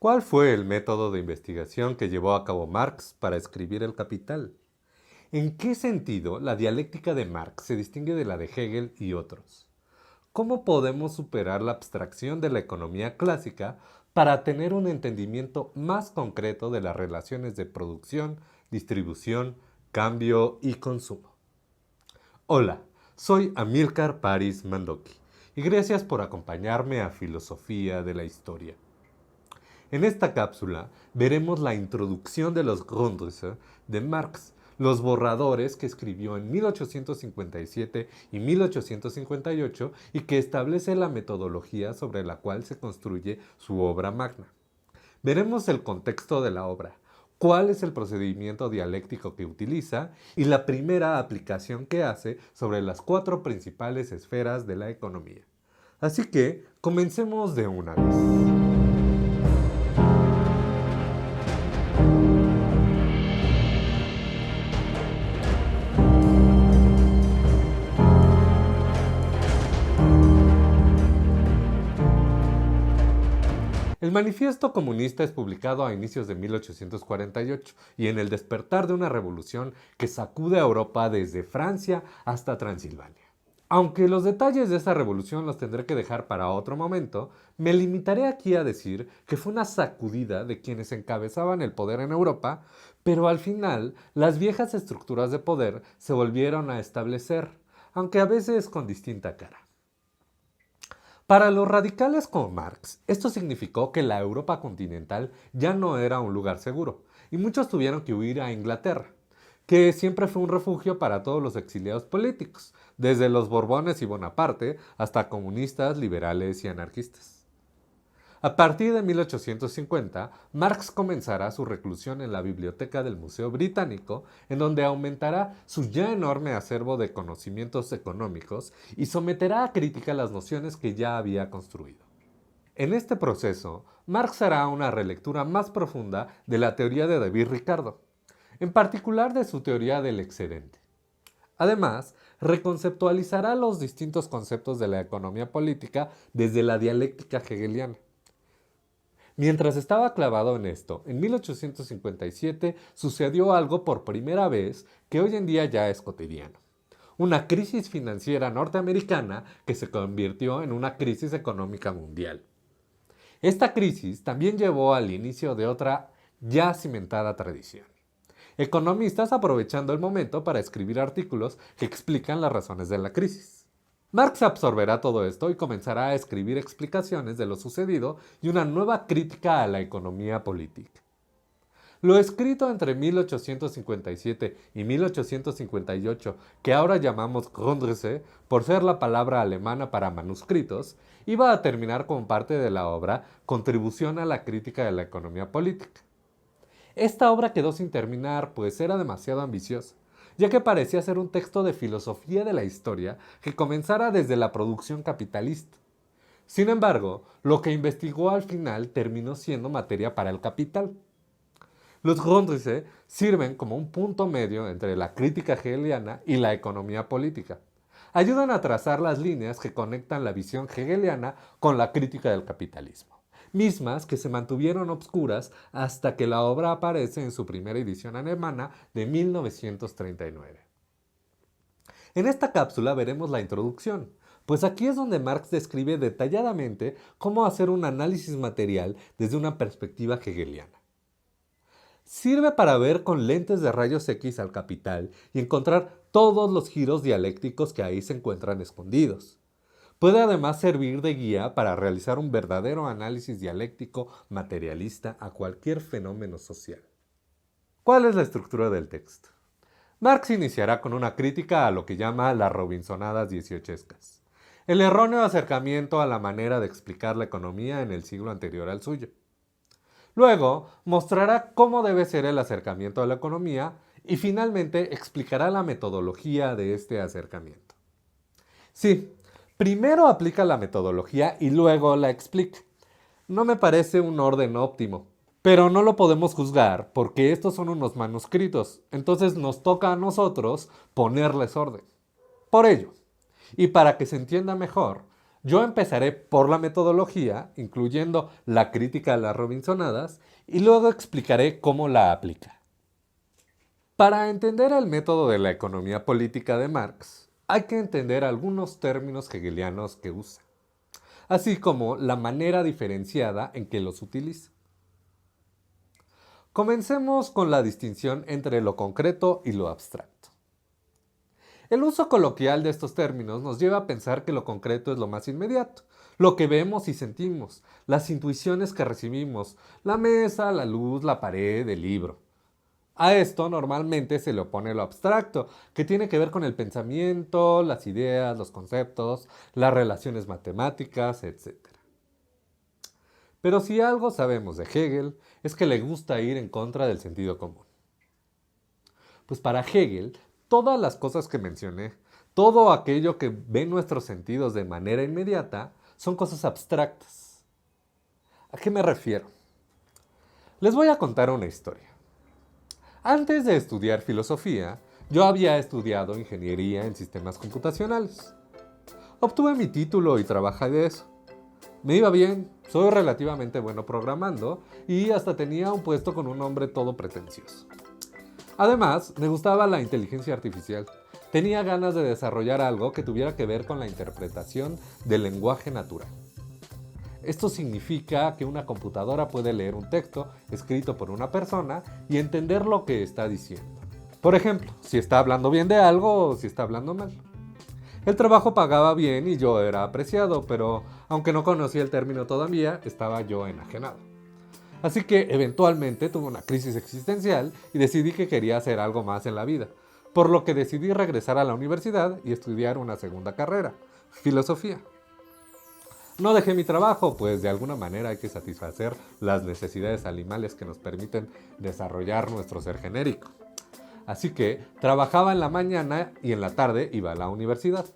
¿Cuál fue el método de investigación que llevó a cabo Marx para escribir El Capital? ¿En qué sentido la dialéctica de Marx se distingue de la de Hegel y otros? ¿Cómo podemos superar la abstracción de la economía clásica para tener un entendimiento más concreto de las relaciones de producción, distribución, cambio y consumo? Hola, soy Amílcar París Mandoki y gracias por acompañarme a Filosofía de la Historia. En esta cápsula veremos la introducción de los Grundrisse de Marx, los borradores que escribió en 1857 y 1858 y que establece la metodología sobre la cual se construye su obra magna. Veremos el contexto de la obra, cuál es el procedimiento dialéctico que utiliza y la primera aplicación que hace sobre las cuatro principales esferas de la economía. Así que, comencemos de una vez. El Manifiesto Comunista es publicado a inicios de 1848 y en el despertar de una revolución que sacude a Europa desde Francia hasta Transilvania. Aunque los detalles de esa revolución los tendré que dejar para otro momento, me limitaré aquí a decir que fue una sacudida de quienes encabezaban el poder en Europa, pero al final las viejas estructuras de poder se volvieron a establecer, aunque a veces con distinta cara. Para los radicales como Marx, esto significó que la Europa continental ya no era un lugar seguro, y muchos tuvieron que huir a Inglaterra, que siempre fue un refugio para todos los exiliados políticos, desde los Borbones y Bonaparte hasta comunistas, liberales y anarquistas. A partir de 1850, Marx comenzará su reclusión en la biblioteca del Museo Británico, en donde aumentará su ya enorme acervo de conocimientos económicos y someterá a crítica las nociones que ya había construido. En este proceso, Marx hará una relectura más profunda de la teoría de David Ricardo, en particular de su teoría del excedente. Además, reconceptualizará los distintos conceptos de la economía política desde la dialéctica hegeliana. Mientras estaba clavado en esto, en 1857 sucedió algo por primera vez que hoy en día ya es cotidiano. Una crisis financiera norteamericana que se convirtió en una crisis económica mundial. Esta crisis también llevó al inicio de otra ya cimentada tradición. Economistas aprovechando el momento para escribir artículos que explican las razones de la crisis. Marx absorberá todo esto y comenzará a escribir explicaciones de lo sucedido y una nueva crítica a la economía política. Lo escrito entre 1857 y 1858, que ahora llamamos Grundrisse, por ser la palabra alemana para manuscritos, iba a terminar como parte de la obra Contribución a la crítica de la economía política. Esta obra quedó sin terminar, pues era demasiado ambiciosa, ya que parecía ser un texto de filosofía de la historia que comenzara desde la producción capitalista. Sin embargo, lo que investigó al final terminó siendo materia para el capital. Los Grundrisse sirven como un punto medio entre la crítica hegeliana y la economía política. Ayudan a trazar las líneas que conectan la visión hegeliana con la crítica del capitalismo, mismas que se mantuvieron obscuras hasta que la obra aparece en su primera edición alemana de 1939. En esta cápsula veremos la introducción, pues aquí es donde Marx describe detalladamente cómo hacer un análisis material desde una perspectiva hegeliana. Sirve para ver con lentes de rayos X al capital y encontrar todos los giros dialécticos que ahí se encuentran escondidos. Puede además servir de guía para realizar un verdadero análisis dialéctico materialista a cualquier fenómeno social. ¿Cuál es la estructura del texto? Marx iniciará con una crítica a lo que llama las Robinsonadas dieciochescas, el erróneo acercamiento a la manera de explicar la economía en el siglo anterior al suyo. Luego, mostrará cómo debe ser el acercamiento a la economía y finalmente explicará la metodología de este acercamiento. Sí, primero aplica la metodología y luego la explica. No me parece un orden óptimo, pero no lo podemos juzgar porque estos son unos manuscritos, entonces nos toca a nosotros ponerles orden. Por ello, y para que se entienda mejor, Yo empezaré por la metodología, incluyendo la crítica a las Robinsonadas, y luego explicaré cómo la aplica. Para entender el método de la economía política de Marx, hay que entender algunos términos hegelianos que usa, así como la manera diferenciada en que los utiliza. Comencemos con la distinción entre lo concreto y lo abstracto. El uso coloquial de estos términos nos lleva a pensar que lo concreto es lo más inmediato, lo que vemos y sentimos, las intuiciones que recibimos, la mesa, la luz, la pared, el libro. A esto normalmente se le opone lo abstracto, que tiene que ver con el pensamiento, las ideas, los conceptos, las relaciones matemáticas, etc. Pero si algo sabemos de Hegel es que le gusta ir en contra del sentido común. Pues para Hegel, todas las cosas que mencioné, todo aquello que ve nuestros sentidos de manera inmediata, son cosas abstractas. ¿A qué me refiero? Les voy a contar una historia. Antes de estudiar filosofía, yo había estudiado ingeniería en sistemas computacionales. Obtuve mi título y trabajé de eso. Me iba bien, soy relativamente bueno programando y hasta tenía un puesto con un nombre todo pretencioso. Además, me gustaba la inteligencia artificial. Tenía ganas de desarrollar algo que tuviera que ver con la interpretación del lenguaje natural. Esto significa que una computadora puede leer un texto escrito por una persona y entender lo que está diciendo. Por ejemplo, si está hablando bien de algo o si está hablando mal. El trabajo pagaba bien y yo era apreciado, pero aunque no conocía el término todavía, estaba yo enajenado. Así que eventualmente tuve una crisis existencial y decidí que quería hacer algo más en la vida, por lo que decidí regresar a la universidad y estudiar una segunda carrera, filosofía. No dejé mi trabajo, pues de alguna manera hay que satisfacer las necesidades animales que nos permiten desarrollar nuestro ser genérico. Así que trabajaba en la mañana y en la tarde iba a la universidad.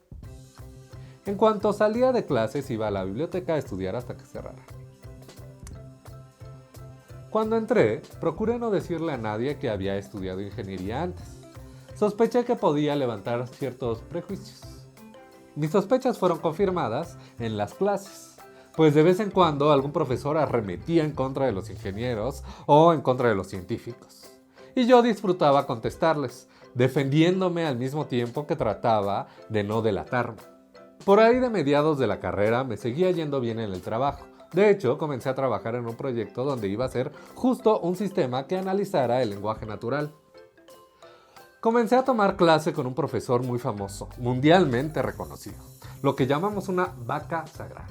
En cuanto salía de clases iba a la biblioteca a estudiar hasta que cerrara. Cuando entré, procuré no decirle a nadie que había estudiado ingeniería antes. Sospeché que podía levantar ciertos prejuicios. Mis sospechas fueron confirmadas en las clases, pues de vez en cuando algún profesor arremetía en contra de los ingenieros o en contra de los científicos. Y yo disfrutaba contestarles, defendiéndome al mismo tiempo que trataba de no delatarme. Por ahí de mediados de la carrera me seguía yendo bien en el trabajo. De hecho, comencé a trabajar en un proyecto donde iba a ser justo un sistema que analizara el lenguaje natural. Comencé a tomar clase con un profesor muy famoso, mundialmente reconocido, lo que llamamos una vaca sagrada.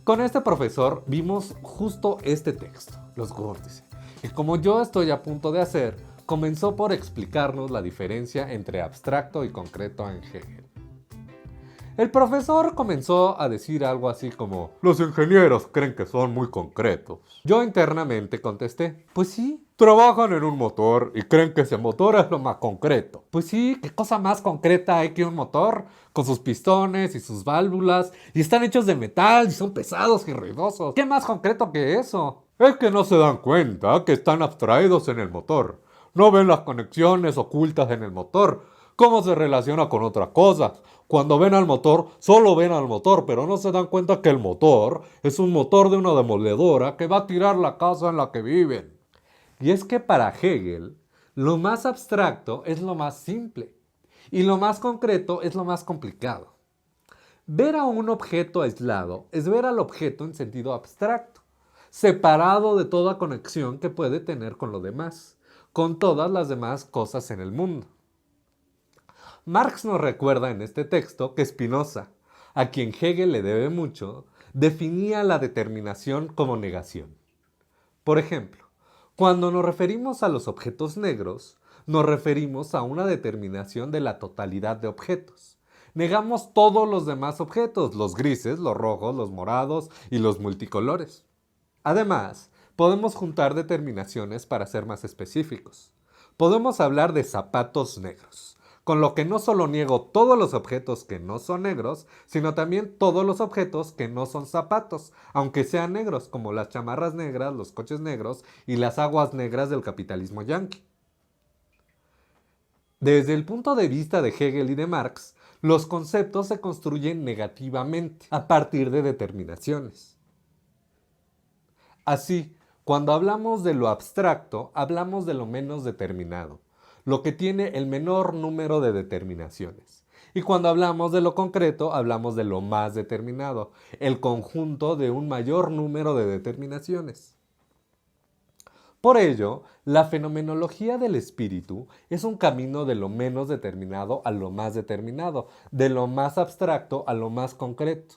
Con este profesor vimos justo este texto, los Grundrisse, y como yo estoy a punto de hacer, comenzó por explicarnos la diferencia entre abstracto y concreto en Hegel. El profesor comenzó a decir algo así como: los ingenieros creen que son muy concretos. Yo internamente contesté: pues sí, trabajan en un motor y creen que ese motor es lo más concreto. Pues sí, ¿qué cosa más concreta hay que un motor? Con sus pistones y sus válvulas, y están hechos de metal y son pesados y ruidosos. ¿Qué más concreto que eso? Es que no se dan cuenta que están abstraídos en el motor. No ven las conexiones ocultas en el motor. ¿Cómo se relaciona con otras cosas? Cuando ven al motor, solo ven al motor, pero no se dan cuenta que el motor es un motor de una demoledora que va a tirar la casa en la que viven. Y es que para Hegel, lo más abstracto es lo más simple y lo más concreto es lo más complicado. Ver a un objeto aislado es ver al objeto en sentido abstracto, separado de toda conexión que puede tener con lo demás, con todas las demás cosas en el mundo. Marx nos recuerda en este texto que Spinoza, a quien Hegel le debe mucho, definía la determinación como negación. Por ejemplo, cuando nos referimos a los objetos negros, nos referimos a una determinación de la totalidad de objetos. Negamos todos los demás objetos, los grises, los rojos, los morados y los multicolores. Además, podemos juntar determinaciones para ser más específicos. Podemos hablar de zapatos negros, con lo que no solo niego todos los objetos que no son negros, sino también todos los objetos que no son zapatos, aunque sean negros, como las chamarras negras, los coches negros y las aguas negras del capitalismo yanqui. Desde el punto de vista de Hegel y de Marx, Los conceptos se construyen negativamente a partir de determinaciones. Así, cuando hablamos de lo abstracto, hablamos de lo menos determinado, lo que tiene el menor número de determinaciones. Y cuando hablamos de lo concreto, hablamos de lo más determinado, el conjunto de un mayor número de determinaciones. Por ello, la fenomenología del espíritu es un camino de lo menos determinado a lo más determinado, de lo más abstracto a lo más concreto.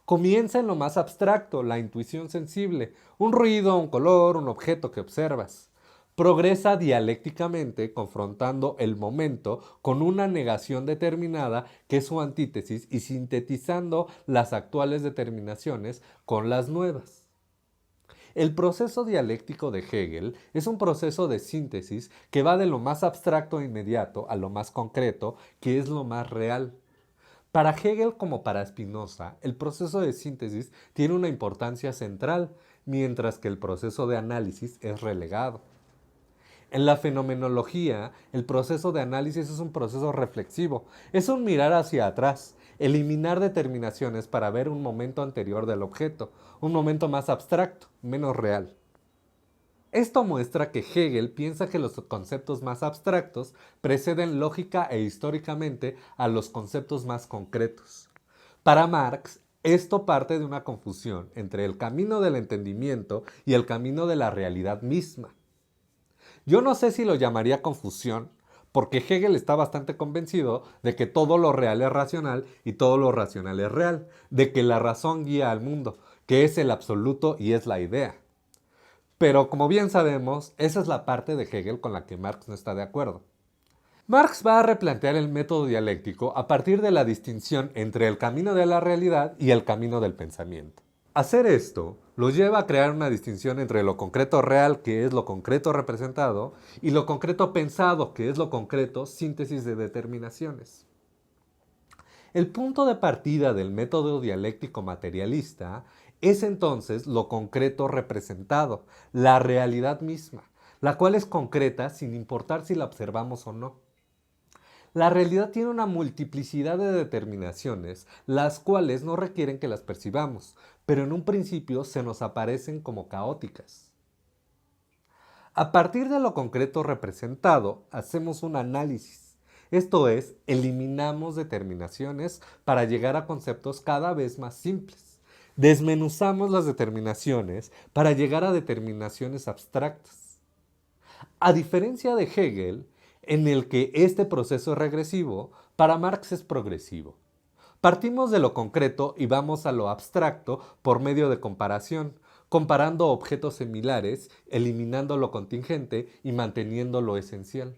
Comienza en lo más abstracto, la intuición sensible, un ruido, un color, un objeto que observas. Progresa dialécticamente confrontando el momento con una negación determinada que es su antítesis y sintetizando las actuales determinaciones con las nuevas. El proceso dialéctico de Hegel es un proceso de síntesis que va de lo más abstracto e inmediato a lo más concreto, que es lo más real. Para Hegel como para Spinoza, el proceso de síntesis tiene una importancia central, mientras que el proceso de análisis es relegado. En la fenomenología, el proceso de análisis es un proceso reflexivo, es un mirar hacia atrás, eliminar determinaciones para ver un momento anterior del objeto, un momento más abstracto, menos real. Esto muestra que Hegel piensa que los conceptos más abstractos preceden lógica e históricamente a los conceptos más concretos. Para Marx, esto parte de una confusión entre el camino del entendimiento y el camino de la realidad misma. Yo no sé si lo llamaría confusión, porque Hegel está bastante convencido de que todo lo real es racional y todo lo racional es real, de que la razón guía al mundo, que es el absoluto y es la idea. Pero como bien sabemos, esa es la parte de Hegel con la que Marx no está de acuerdo. Marx va a replantear el método dialéctico a partir de la distinción entre el camino de la realidad y el camino del pensamiento. Hacer esto lo lleva a crear una distinción entre lo concreto real, que es lo concreto representado, y lo concreto pensado, que es lo concreto síntesis de determinaciones. El punto de partida del método dialéctico materialista es entonces lo concreto representado, la realidad misma, la cual es concreta sin importar si la observamos o no. La realidad tiene una multiplicidad de determinaciones, las cuales no requieren que las percibamos, pero en un principio se nos aparecen como caóticas. A partir de lo concreto representado, hacemos un análisis. Esto es, eliminamos determinaciones para llegar a conceptos cada vez más simples. Desmenuzamos las determinaciones para llegar a determinaciones abstractas. A diferencia de Hegel, en el que este proceso es regresivo, para Marx es progresivo. Partimos de lo concreto y vamos a lo abstracto por medio de comparación, comparando objetos similares, eliminando lo contingente y manteniendo lo esencial.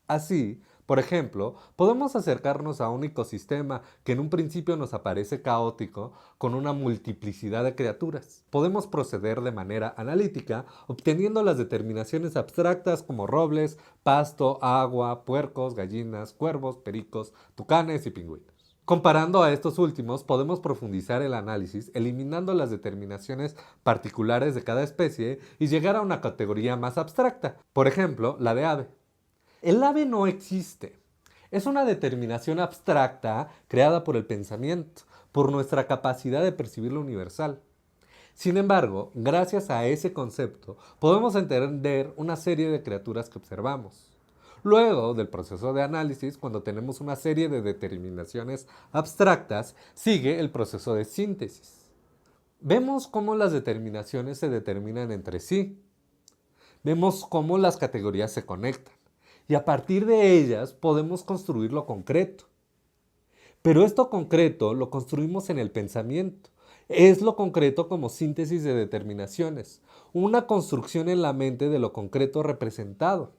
Así, por ejemplo, podemos acercarnos a un ecosistema que en un principio nos aparece caótico con una multiplicidad de criaturas. Podemos proceder de manera analítica, obteniendo las determinaciones abstractas como robles, pasto, agua, puercos, gallinas, cuervos, pericos, tucanes y pingüinos. Comparando a estos últimos, podemos profundizar el análisis eliminando las determinaciones particulares de cada especie y llegar a una categoría más abstracta, por ejemplo, la de ave. El ave no existe. Es una determinación abstracta creada por el pensamiento, por nuestra capacidad de percibir lo universal. Sin embargo, gracias a ese concepto, podemos entender una serie de criaturas que observamos. Luego del proceso de análisis, cuando tenemos una serie de determinaciones abstractas, sigue el proceso de síntesis. Vemos cómo las determinaciones se determinan entre sí. Vemos cómo las categorías se conectan. Y a partir de ellas podemos construir lo concreto. Pero esto concreto lo construimos en el pensamiento. Es lo concreto como síntesis de determinaciones, una construcción en la mente de lo concreto representado.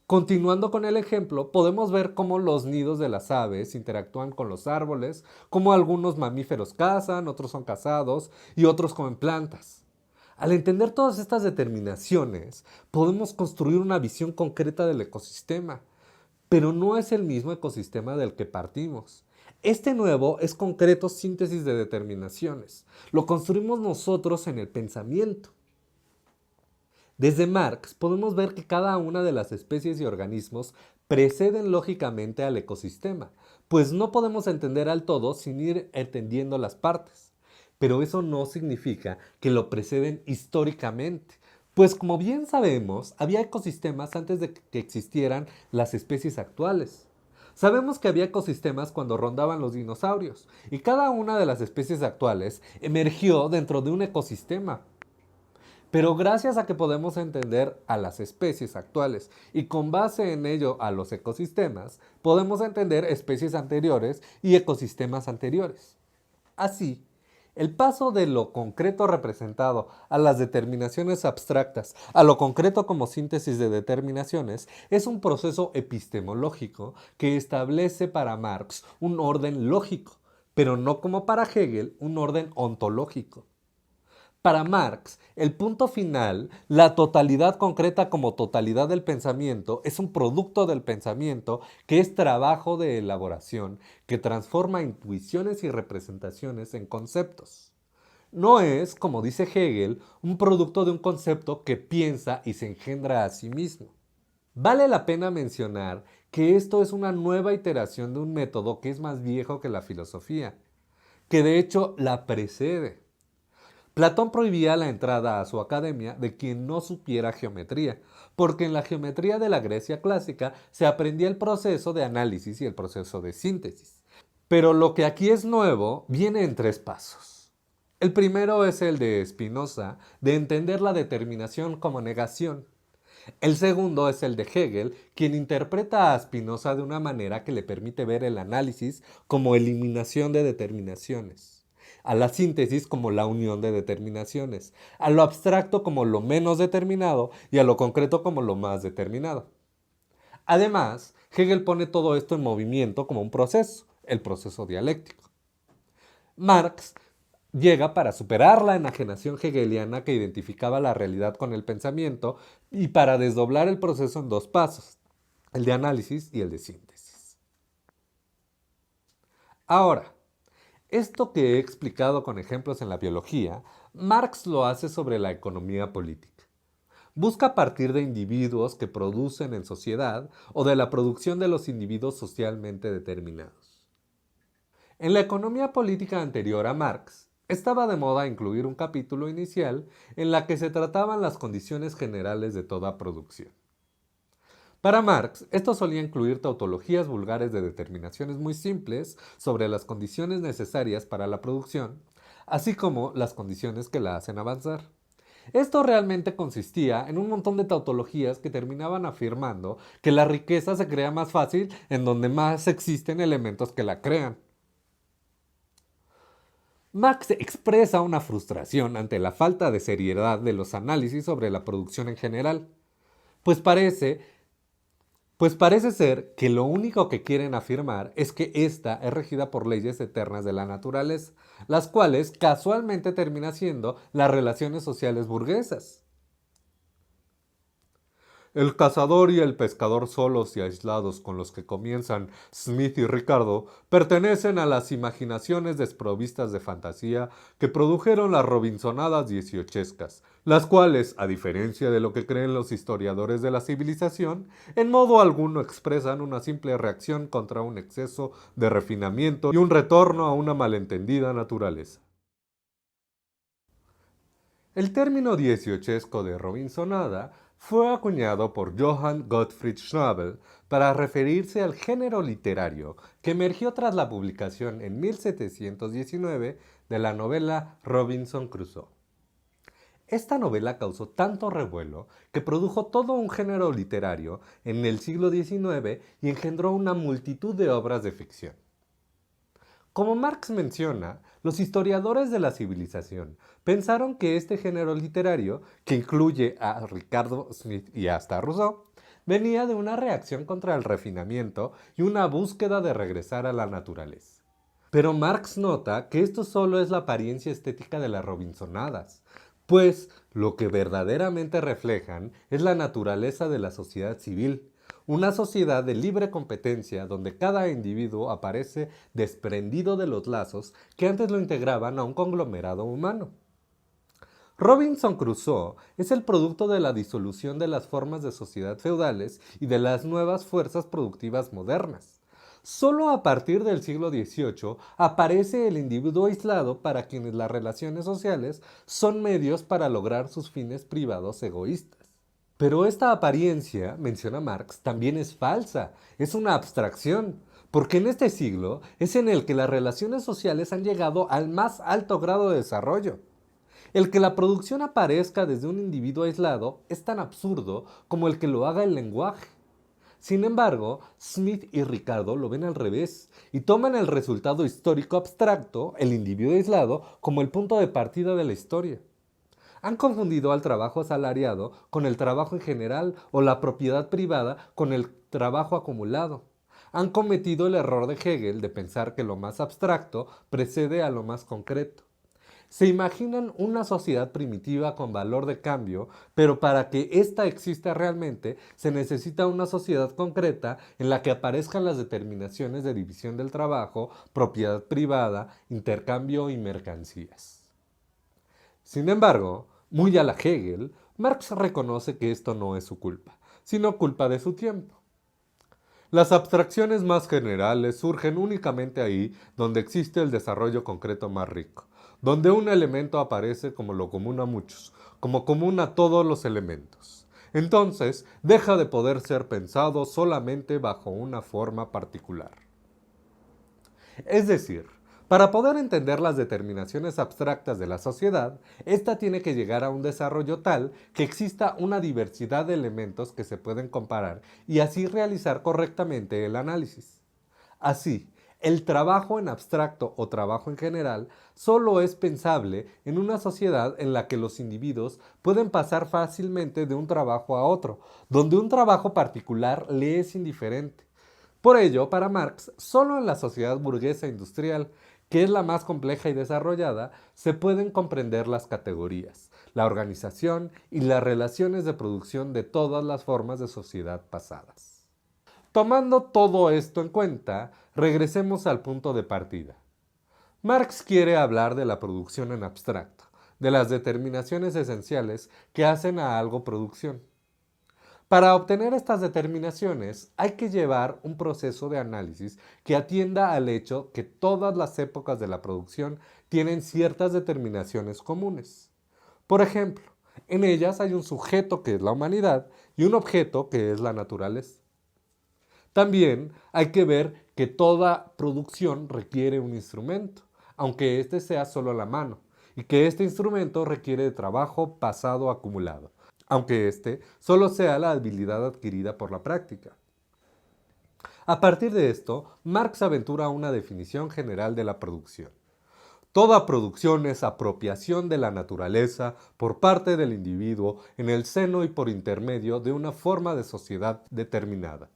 Continuando con el ejemplo, podemos ver cómo los nidos de las aves interactúan con los árboles, cómo algunos mamíferos cazan, otros son cazados y otros comen plantas. Al entender todas estas determinaciones, podemos construir una visión concreta del ecosistema, pero no es el mismo ecosistema del que partimos. Este nuevo es concreto síntesis de determinaciones. Lo construimos nosotros en el pensamiento. Desde Marx podemos ver que cada una de las especies y organismos preceden lógicamente al ecosistema, pues no podemos entender al todo sin ir entendiendo las partes. Pero eso no significa que lo preceden históricamente, pues como bien sabemos, había ecosistemas antes de que existieran las especies actuales. Sabemos que había ecosistemas cuando rondaban los dinosaurios, y cada una de las especies actuales emergió dentro de un ecosistema. Pero gracias a que podemos entender a las especies actuales y con base en ello a los ecosistemas, podemos entender especies anteriores y ecosistemas anteriores. Así, el paso de lo concreto representado a las determinaciones abstractas, a lo concreto como síntesis de determinaciones, es un proceso epistemológico que establece para Marx un orden lógico, pero no como para Hegel un orden ontológico. Para Marx, el punto final, la totalidad concreta como totalidad del pensamiento, es un producto del pensamiento que es trabajo de elaboración, que transforma intuiciones y representaciones en conceptos. No es, como dice Hegel, un producto de un concepto que piensa y se engendra a sí mismo. Vale la pena mencionar que esto es una nueva iteración de un método que es más viejo que la filosofía, que de hecho la precede. Platón prohibía la entrada a su academia de quien no supiera geometría, porque en la geometría de la Grecia clásica se aprendía el proceso de análisis y el proceso de síntesis. Pero lo que aquí es nuevo viene en 3 pasos. El primero es el de Spinoza, de entender la determinación como negación. El segundo es el de Hegel, quien interpreta a Spinoza de una manera que le permite ver el análisis como eliminación de determinaciones, a la síntesis como la unión de determinaciones, a lo abstracto como lo menos determinado y a lo concreto como lo más determinado. Además, Hegel pone todo esto en movimiento como un proceso, el proceso dialéctico. Marx llega para superar la enajenación hegeliana que identificaba la realidad con el pensamiento y para desdoblar el proceso en 2 pasos, el de análisis y el de síntesis. Ahora, esto que he explicado con ejemplos en la biología, Marx lo hace sobre la economía política. Busca partir de individuos que producen en sociedad o de la producción de los individuos socialmente determinados. En la economía política anterior a Marx, estaba de moda incluir un capítulo inicial en la que se trataban las condiciones generales de toda producción. Para Marx, esto solía incluir tautologías vulgares de determinaciones muy simples sobre las condiciones necesarias para la producción, así como las condiciones que la hacen avanzar. Esto realmente consistía en un montón de tautologías que terminaban afirmando que la riqueza se crea más fácil en donde más existen elementos que la crean. Marx expresa una frustración ante la falta de seriedad de los análisis sobre la producción en general, pues parece Pues parece ser que lo único que quieren afirmar es que ésta es regida por leyes eternas de la naturaleza, las cuales casualmente terminan siendo las relaciones sociales burguesas. El cazador y el pescador solos y aislados con los que comienzan Smith y Ricardo pertenecen a las imaginaciones desprovistas de fantasía que produjeron las Robinsonadas dieciochescas, las cuales, a diferencia de lo que creen los historiadores de la civilización, en modo alguno expresan una simple reacción contra un exceso de refinamiento y un retorno a una malentendida naturaleza. El término dieciochesco de Robinsonada fue acuñado por Johann Gottfried Schnabel para referirse al género literario que emergió tras la publicación en 1719 de la novela Robinson Crusoe. Esta novela causó tanto revuelo que produjo todo un género literario en el siglo XIX y engendró una multitud de obras de ficción. Como Marx menciona, los historiadores de la civilización pensaron que este género literario, que incluye a Ricardo Smith y hasta Rousseau, venía de una reacción contra el refinamiento y una búsqueda de regresar a la naturaleza. Pero Marx nota que esto solo es la apariencia estética de las Robinsonadas, pues lo que verdaderamente reflejan es la naturaleza de la sociedad civil, una sociedad de libre competencia donde cada individuo aparece desprendido de los lazos que antes lo integraban a un conglomerado humano. Robinson Crusoe es el producto de la disolución de las formas de sociedad feudales y de las nuevas fuerzas productivas modernas. Solo a partir del siglo XVIII aparece el individuo aislado para quienes las relaciones sociales son medios para lograr sus fines privados egoístas. Pero esta apariencia, menciona Marx, también es falsa, es una abstracción, porque en este siglo es en el que las relaciones sociales han llegado al más alto grado de desarrollo. El que la producción aparezca desde un individuo aislado es tan absurdo como el que lo haga el lenguaje. Sin embargo, Smith y Ricardo lo ven al revés y toman el resultado histórico abstracto, el individuo aislado, como el punto de partida de la historia. Han confundido al trabajo asalariado con el trabajo en general o la propiedad privada con el trabajo acumulado. Han cometido el error de Hegel de pensar que lo más abstracto precede a lo más concreto. Se imaginan una sociedad primitiva con valor de cambio, pero para que ésta exista realmente se necesita una sociedad concreta en la que aparezcan las determinaciones de división del trabajo, propiedad privada, intercambio y mercancías. Sin embargo, muy a la Hegel, Marx reconoce que esto no es su culpa, sino culpa de su tiempo. Las abstracciones más generales surgen únicamente ahí donde existe el desarrollo concreto más rico, donde un elemento aparece como lo común a muchos, como común a todos los elementos. Entonces, deja de poder ser pensado solamente bajo una forma particular. Es decir, para poder entender las determinaciones abstractas de la sociedad, ésta tiene que llegar a un desarrollo tal que exista una diversidad de elementos que se pueden comparar y así realizar correctamente el análisis. Así, el trabajo en abstracto o trabajo en general solo es pensable en una sociedad en la que los individuos pueden pasar fácilmente de un trabajo a otro, donde un trabajo particular le es indiferente. Por ello, para Marx, solo en la sociedad burguesa industrial, que es la más compleja y desarrollada, se pueden comprender las categorías, la organización y las relaciones de producción de todas las formas de sociedad pasadas. Tomando todo esto en cuenta, regresemos al punto de partida. Marx quiere hablar de la producción en abstracto, de las determinaciones esenciales que hacen a algo producción. Para obtener estas determinaciones hay que llevar un proceso de análisis que atienda al hecho que todas las épocas de la producción tienen ciertas determinaciones comunes. Por ejemplo, en ellas hay un sujeto que es la humanidad y un objeto que es la naturaleza. También hay que ver que toda producción requiere un instrumento, aunque éste sea solo la mano, y que este instrumento requiere de trabajo pasado acumulado, aunque éste solo sea la habilidad adquirida por la práctica. A partir de esto, Marx aventura una definición general de la producción. Toda producción es apropiación de la naturaleza por parte del individuo en el seno y por intermedio de una forma de sociedad determinada.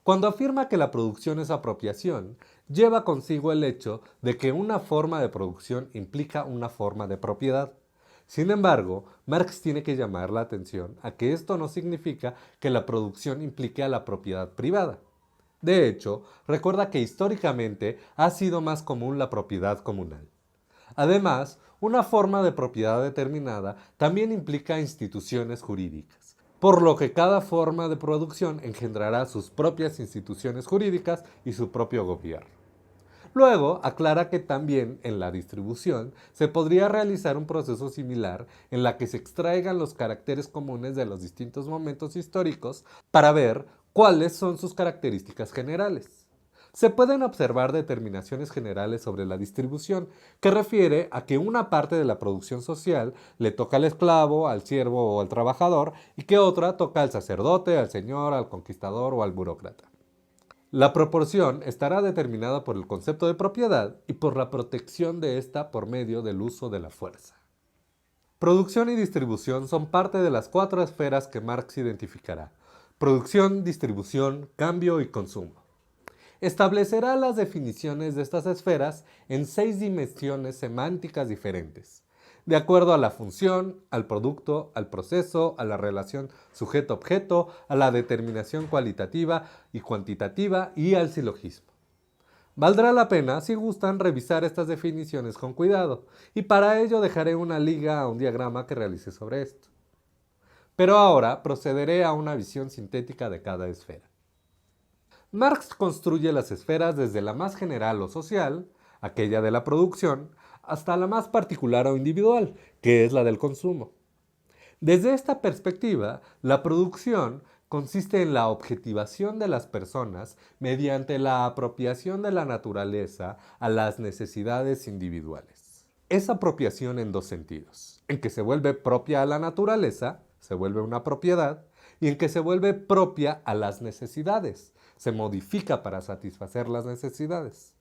Cuando afirma que la producción es apropiación, lleva consigo el hecho de que una forma de producción implica una forma de propiedad. Sin embargo, Marx tiene que llamar la atención a que esto no significa que la producción implique a la propiedad privada. De hecho, recuerda que históricamente ha sido más común la propiedad comunal. Además, una forma de propiedad determinada también implica instituciones jurídicas, por lo que cada forma de producción engendrará sus propias instituciones jurídicas y su propio gobierno. Luego, aclara que también en la distribución se podría realizar un proceso similar en la que se extraigan los caracteres comunes de los distintos momentos históricos para ver cuáles son sus características generales. Se pueden observar determinaciones generales sobre la distribución, que refiere a que una parte de la producción social le toca al esclavo, al siervo o al trabajador, y que otra toca al sacerdote, al señor, al conquistador o al burócrata. La proporción estará determinada por el concepto de propiedad y por la protección de ésta por medio del uso de la fuerza. Producción y distribución son parte de las 4 esferas que Marx identificará: producción, distribución, cambio y consumo. Establecerá las definiciones de estas esferas en 6 dimensiones semánticas diferentes, de acuerdo a la función, al producto, al proceso, a la relación sujeto-objeto, a la determinación cualitativa y cuantitativa y al silogismo. Valdrá la pena, si gustan, revisar estas definiciones con cuidado, y para ello dejaré una liga a un diagrama que realicé sobre esto. Pero ahora procederé a una visión sintética de cada esfera. Marx construye las esferas desde la más general o social, aquella de la producción, hasta la más particular o individual, que es la del consumo. Desde esta perspectiva, la producción consiste en la objetivación de las personas mediante la apropiación de la naturaleza a las necesidades individuales. Es apropiación en dos sentidos: en que se vuelve propia a la naturaleza, se vuelve una propiedad, y en que se vuelve propia a las necesidades, se modifica para satisfacer las necesidades.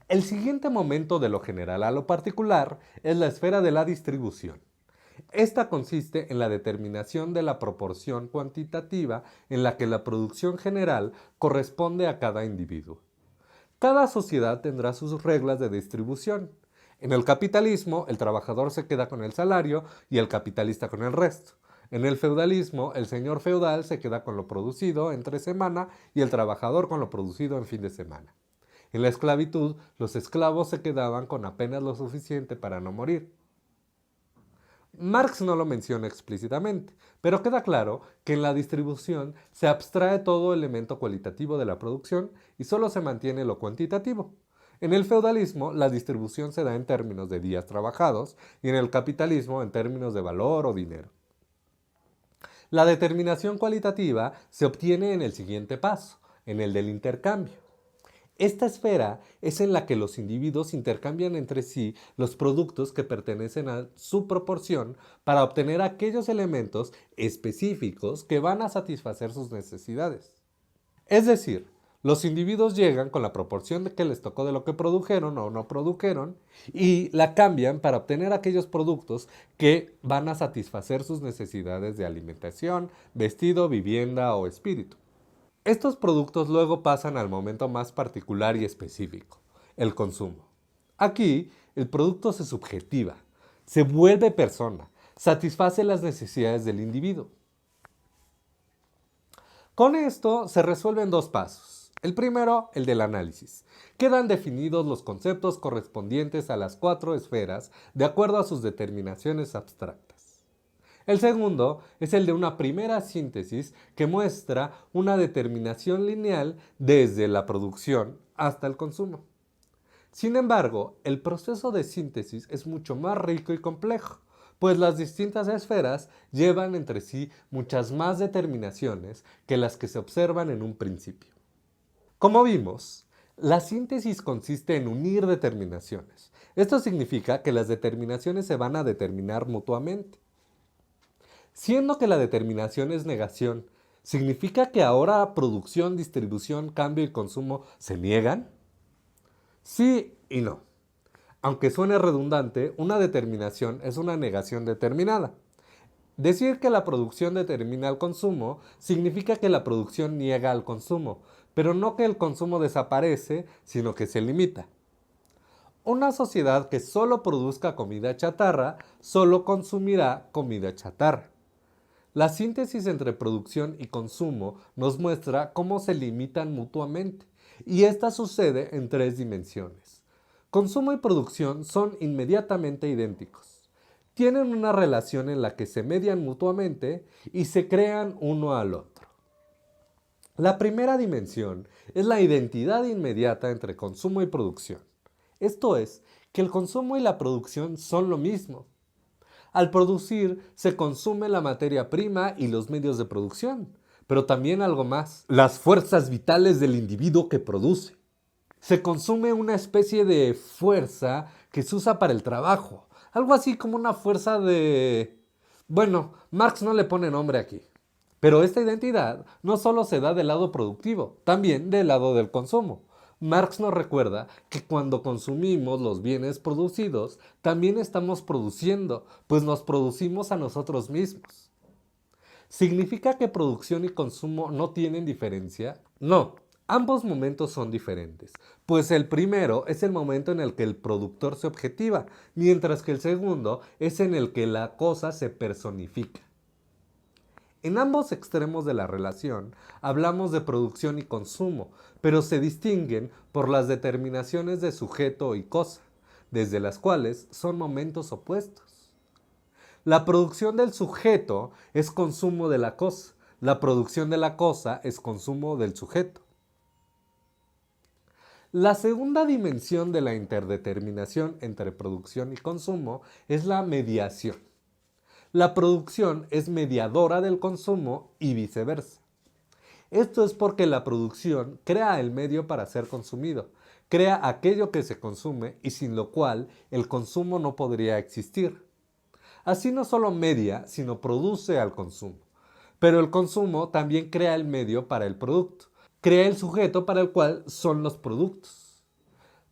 El siguiente momento de lo general a lo particular es la esfera de la distribución. Esta consiste en la determinación de la proporción cuantitativa en la que la producción general corresponde a cada individuo. Cada sociedad tendrá sus reglas de distribución. En el capitalismo, el trabajador se queda con el salario y el capitalista con el resto. En el feudalismo, el señor feudal se queda con lo producido entre semana y el trabajador con lo producido en fin de semana. En la esclavitud, los esclavos se quedaban con apenas lo suficiente para no morir. Marx no lo menciona explícitamente, pero queda claro que en la distribución se abstrae todo elemento cualitativo de la producción y solo se mantiene lo cuantitativo. En el feudalismo, la distribución se da en términos de días trabajados y en el capitalismo en términos de valor o dinero. La determinación cualitativa se obtiene en el siguiente paso, en el del intercambio. Esta esfera es en la que los individuos intercambian entre sí los productos que pertenecen a su proporción para obtener aquellos elementos específicos que van a satisfacer sus necesidades. Es decir, los individuos llegan con la proporción de que les tocó de lo que produjeron o no produjeron y la cambian para obtener aquellos productos que van a satisfacer sus necesidades de alimentación, vestido, vivienda o espíritu. Estos productos luego pasan al momento más particular y específico, el consumo. Aquí, el producto se subjetiva, se vuelve persona, satisface las necesidades del individuo. Con esto se resuelven dos pasos. El primero, el del análisis. Quedan definidos los conceptos correspondientes a las 4 esferas de acuerdo a sus determinaciones abstractas. El segundo es el de una primera síntesis que muestra una determinación lineal desde la producción hasta el consumo. Sin embargo, el proceso de síntesis es mucho más rico y complejo, pues las distintas esferas llevan entre sí muchas más determinaciones que las que se observan en un principio. Como vimos, la síntesis consiste en unir determinaciones. Esto significa que las determinaciones se van a determinar mutuamente. Siendo que la determinación es negación, ¿significa que ahora producción, distribución, cambio y consumo se niegan? Sí y no. Aunque suene redundante, una determinación es una negación determinada. Decir que la producción determina el consumo significa que la producción niega al consumo, pero no que el consumo desaparece, sino que se limita. Una sociedad que solo produzca comida chatarra, solo consumirá comida chatarra. La síntesis entre producción y consumo nos muestra cómo se limitan mutuamente, y esta sucede en 3 dimensiones. Consumo y producción son inmediatamente idénticos. Tienen una relación en la que se median mutuamente y se crean uno al otro. La primera dimensión es la identidad inmediata entre consumo y producción. Esto es, que el consumo y la producción son lo mismo. Al producir, se consume la materia prima y los medios de producción, pero también algo más, las fuerzas vitales del individuo que produce. Se consume una especie de fuerza que se usa para el trabajo, algo así como una fuerza de... Bueno, Marx no le pone nombre aquí. Pero esta identidad no solo se da del lado productivo, también del lado del consumo. Marx nos recuerda que cuando consumimos los bienes producidos, también estamos produciendo, pues nos producimos a nosotros mismos. ¿Significa que producción y consumo no tienen diferencia? No, ambos momentos son diferentes, pues el primero es el momento en el que el productor se objetiva, mientras que el segundo es en el que la cosa se personifica. En ambos extremos de la relación hablamos de producción y consumo, pero se distinguen por las determinaciones de sujeto y cosa, desde las cuales son momentos opuestos. La producción del sujeto es consumo de la cosa, la producción de la cosa es consumo del sujeto. La segunda dimensión de la interdeterminación entre producción y consumo es la mediación. La producción es mediadora del consumo y viceversa. Esto es porque la producción crea el medio para ser consumido, crea aquello que se consume y sin lo cual el consumo no podría existir. Así no solo media, sino produce al consumo. Pero el consumo también crea el medio para el producto, crea el sujeto para el cual son los productos.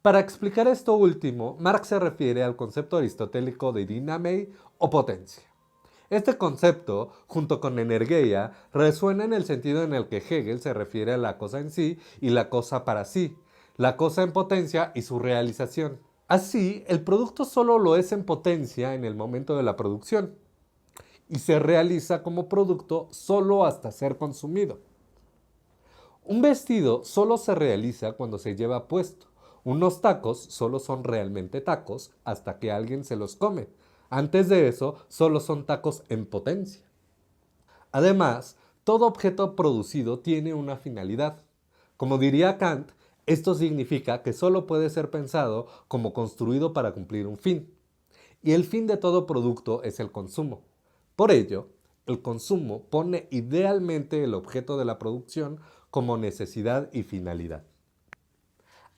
Para explicar esto último, Marx se refiere al concepto aristotélico de dynamei o potencia. Este concepto, junto con energía, resuena en el sentido en el que Hegel se refiere a la cosa en sí y la cosa para sí, la cosa en potencia y su realización. Así, el producto solo lo es en potencia en el momento de la producción y se realiza como producto solo hasta ser consumido. Un vestido solo se realiza cuando se lleva puesto. Unos tacos solo son realmente tacos hasta que alguien se los come. Antes de eso, solo son tacos en potencia. Además, todo objeto producido tiene una finalidad. Como diría Kant, esto significa que solo puede ser pensado como construido para cumplir un fin. Y el fin de todo producto es el consumo. Por ello, el consumo pone idealmente el objeto de la producción como necesidad y finalidad.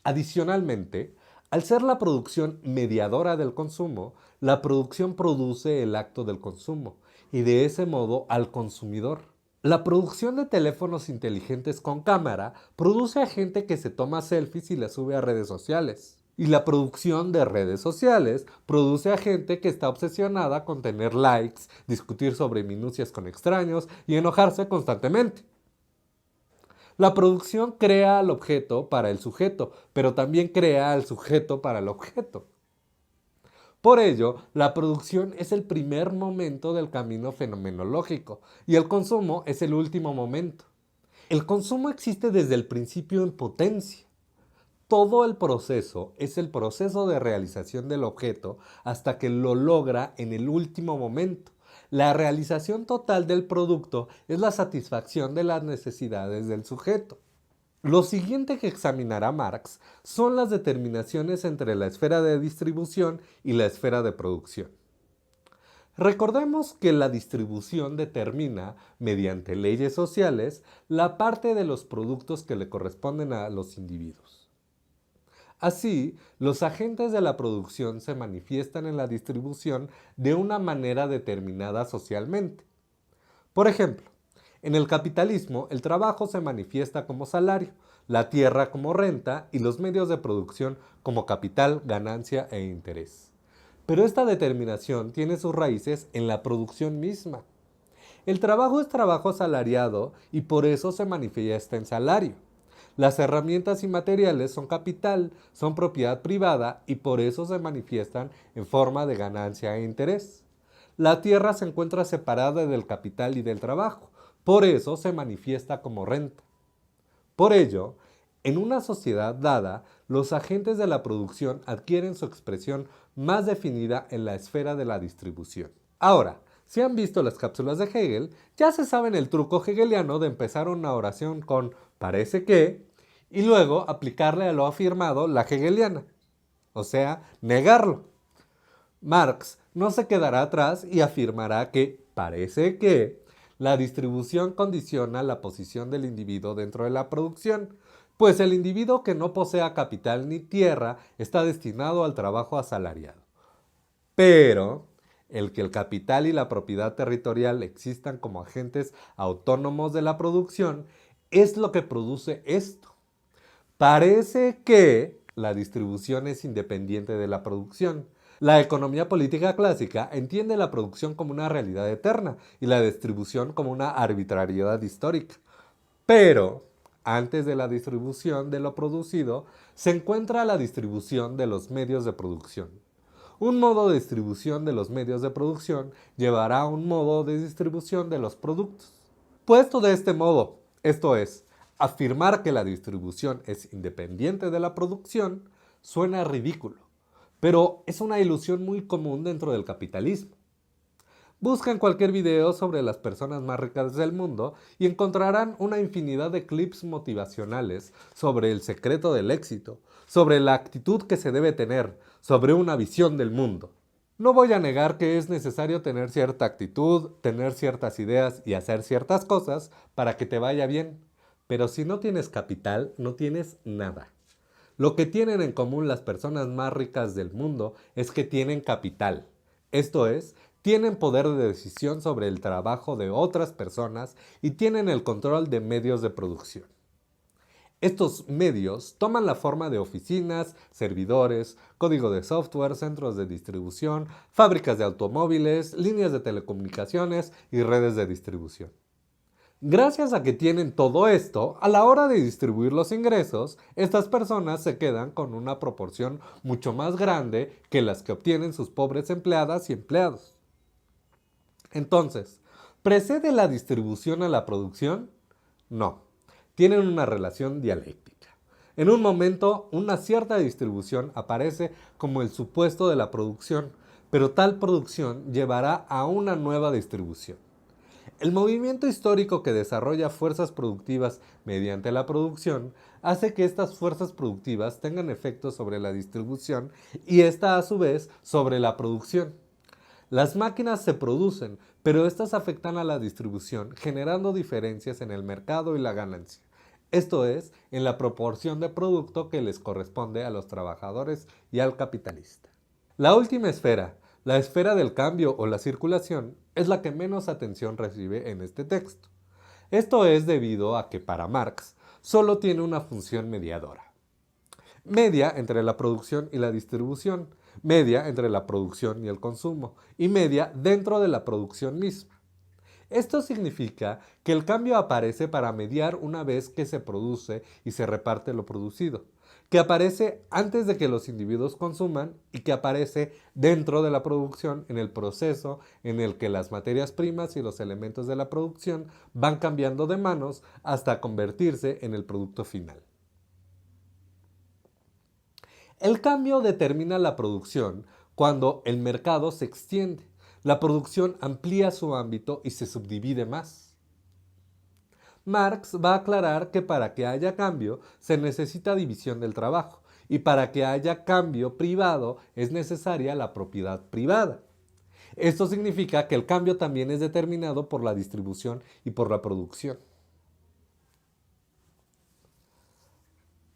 Adicionalmente, al ser la producción mediadora del consumo, la producción produce el acto del consumo y de ese modo al consumidor. La producción de teléfonos inteligentes con cámara produce a gente que se toma selfies y las sube a redes sociales. Y la producción de redes sociales produce a gente que está obsesionada con tener likes, discutir sobre minucias con extraños y enojarse constantemente. La producción crea al objeto para el sujeto, pero también crea al sujeto para el objeto. Por ello, la producción es el primer momento del camino fenomenológico y el consumo es el último momento. El consumo existe desde el principio en potencia. Todo el proceso es el proceso de realización del objeto hasta que lo logra en el último momento. La realización total del producto es la satisfacción de las necesidades del sujeto. Lo siguiente que examinará Marx son las determinaciones entre la esfera de distribución y la esfera de producción. Recordemos que la distribución determina, mediante leyes sociales, la parte de los productos que le corresponden a los individuos. Así, los agentes de la producción se manifiestan en la distribución de una manera determinada socialmente. Por ejemplo, en el capitalismo, el trabajo se manifiesta como salario, la tierra como renta y los medios de producción como capital, ganancia e interés. Pero esta determinación tiene sus raíces en la producción misma. El trabajo es trabajo asalariado y por eso se manifiesta en salario. Las herramientas y materiales son capital, son propiedad privada y por eso se manifiestan en forma de ganancia e interés. La tierra se encuentra separada del capital y del trabajo, por eso se manifiesta como renta. Por ello, en una sociedad dada, los agentes de la producción adquieren su expresión más definida en la esfera de la distribución. Ahora, si han visto las cápsulas de Hegel, ya se saben el truco hegeliano de empezar una oración con parece que y luego aplicarle a lo afirmado la hegeliana, o sea, negarlo. Marx no se quedará atrás y afirmará que parece que la distribución condiciona la posición del individuo dentro de la producción, pues el individuo que no posea capital ni tierra está destinado al trabajo asalariado. Pero el que el capital y la propiedad territorial existan como agentes autónomos de la producción es lo que produce esto. Parece que la distribución es independiente de la producción. La economía política clásica entiende la producción como una realidad eterna y la distribución como una arbitrariedad histórica. Pero, antes de la distribución de lo producido, se encuentra la distribución de los medios de producción. Un modo de distribución de los medios de producción llevará a un modo de distribución de los productos. Puesto de este modo, esto es, afirmar que la distribución es independiente de la producción, suena ridículo, pero es una ilusión muy común dentro del capitalismo. Buscan cualquier video sobre las personas más ricas del mundo y encontrarán una infinidad de clips motivacionales sobre el secreto del éxito, sobre la actitud que se debe tener, sobre una visión del mundo. No voy a negar que es necesario tener cierta actitud, tener ciertas ideas y hacer ciertas cosas para que te vaya bien, pero si no tienes capital, no tienes nada. Lo que tienen en común las personas más ricas del mundo es que tienen capital, esto es, tienen poder de decisión sobre el trabajo de otras personas y tienen el control de medios de producción. Estos medios toman la forma de oficinas, servidores, código de software, centros de distribución, fábricas de automóviles, líneas de telecomunicaciones y redes de distribución. Gracias a que tienen todo esto, a la hora de distribuir los ingresos, estas personas se quedan con una proporción mucho más grande que las que obtienen sus pobres empleadas y empleados. Entonces, ¿precede la distribución a la producción? No, tienen una relación dialéctica. En un momento, una cierta distribución aparece como el supuesto de la producción, pero tal producción llevará a una nueva distribución. El movimiento histórico que desarrolla fuerzas productivas mediante la producción hace que estas fuerzas productivas tengan efectos sobre la distribución y esta a su vez sobre la producción. Las máquinas se producen, pero estas afectan a la distribución, generando diferencias en el mercado y la ganancia. Esto es, en la proporción de producto que les corresponde a los trabajadores y al capitalista. La última esfera, la esfera del cambio o la circulación, es la que menos atención recibe en este texto. Esto es debido a que para Marx solo tiene una función mediadora. Media entre la producción y la distribución, media entre la producción y el consumo, y media dentro de la producción misma. Esto significa que el cambio aparece para mediar una vez que se produce y se reparte lo producido, que aparece antes de que los individuos consuman y que aparece dentro de la producción en el proceso en el que las materias primas y los elementos de la producción van cambiando de manos hasta convertirse en el producto final. El cambio determina la producción cuando el mercado se extiende. La producción amplía su ámbito y se subdivide más. Marx va a aclarar que para que haya cambio se necesita división del trabajo y para que haya cambio privado es necesaria la propiedad privada. Esto significa que el cambio también es determinado por la distribución y por la producción.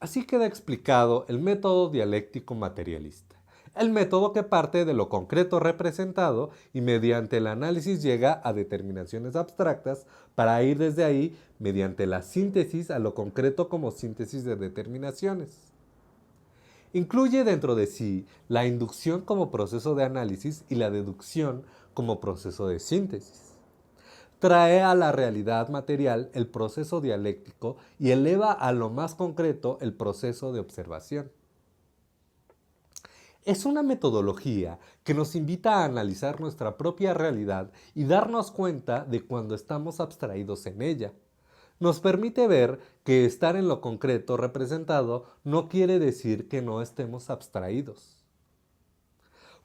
Así queda explicado el método dialéctico materialista, el método que parte de lo concreto representado y mediante el análisis llega a determinaciones abstractas para ir desde ahí mediante la síntesis a lo concreto como síntesis de determinaciones. Incluye dentro de sí la inducción como proceso de análisis y la deducción como proceso de síntesis. Trae a la realidad material el proceso dialéctico y eleva a lo más concreto el proceso de observación. Es una metodología que nos invita a analizar nuestra propia realidad y darnos cuenta de cuando estamos abstraídos en ella. Nos permite ver que estar en lo concreto representado no quiere decir que no estemos abstraídos.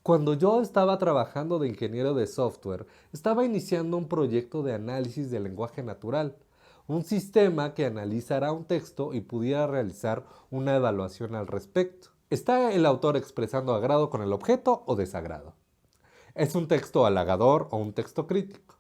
Cuando yo estaba trabajando de ingeniero de software, estaba iniciando un proyecto de análisis del lenguaje natural, un sistema que analizara un texto y pudiera realizar una evaluación al respecto. ¿Está el autor expresando agrado con el objeto o desagrado? ¿Es un texto halagador o un texto crítico?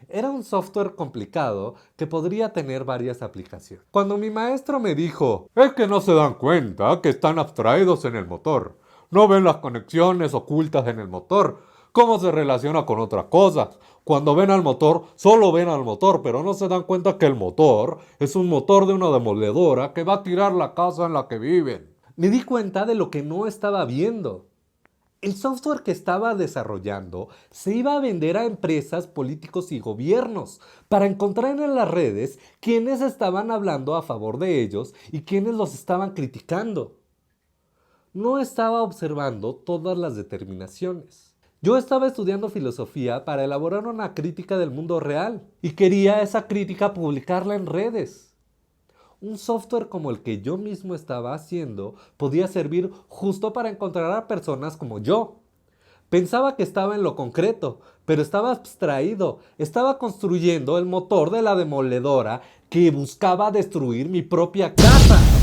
Era un software complicado que podría tener varias aplicaciones. Cuando mi maestro me dijo, es que no se dan cuenta que están abstraídos en el motor. No ven las conexiones ocultas en el motor, cómo se relaciona con otras cosas. Cuando ven al motor, solo ven al motor, pero no se dan cuenta que el motor es un motor de una demoledora que va a tirar la casa en la que viven. Me di cuenta de lo que no estaba viendo. El software que estaba desarrollando se iba a vender a empresas, políticos y gobiernos para encontrar en las redes quienes estaban hablando a favor de ellos y quienes los estaban criticando. No estaba observando todas las determinaciones. Yo estaba estudiando filosofía para elaborar una crítica del mundo real y quería esa crítica publicarla en redes. Un software como el que yo mismo estaba haciendo podía servir justo para encontrar a personas como yo. Pensaba que estaba en lo concreto, pero estaba abstraído. Estaba construyendo el motor de la demoledora que buscaba destruir mi propia casa.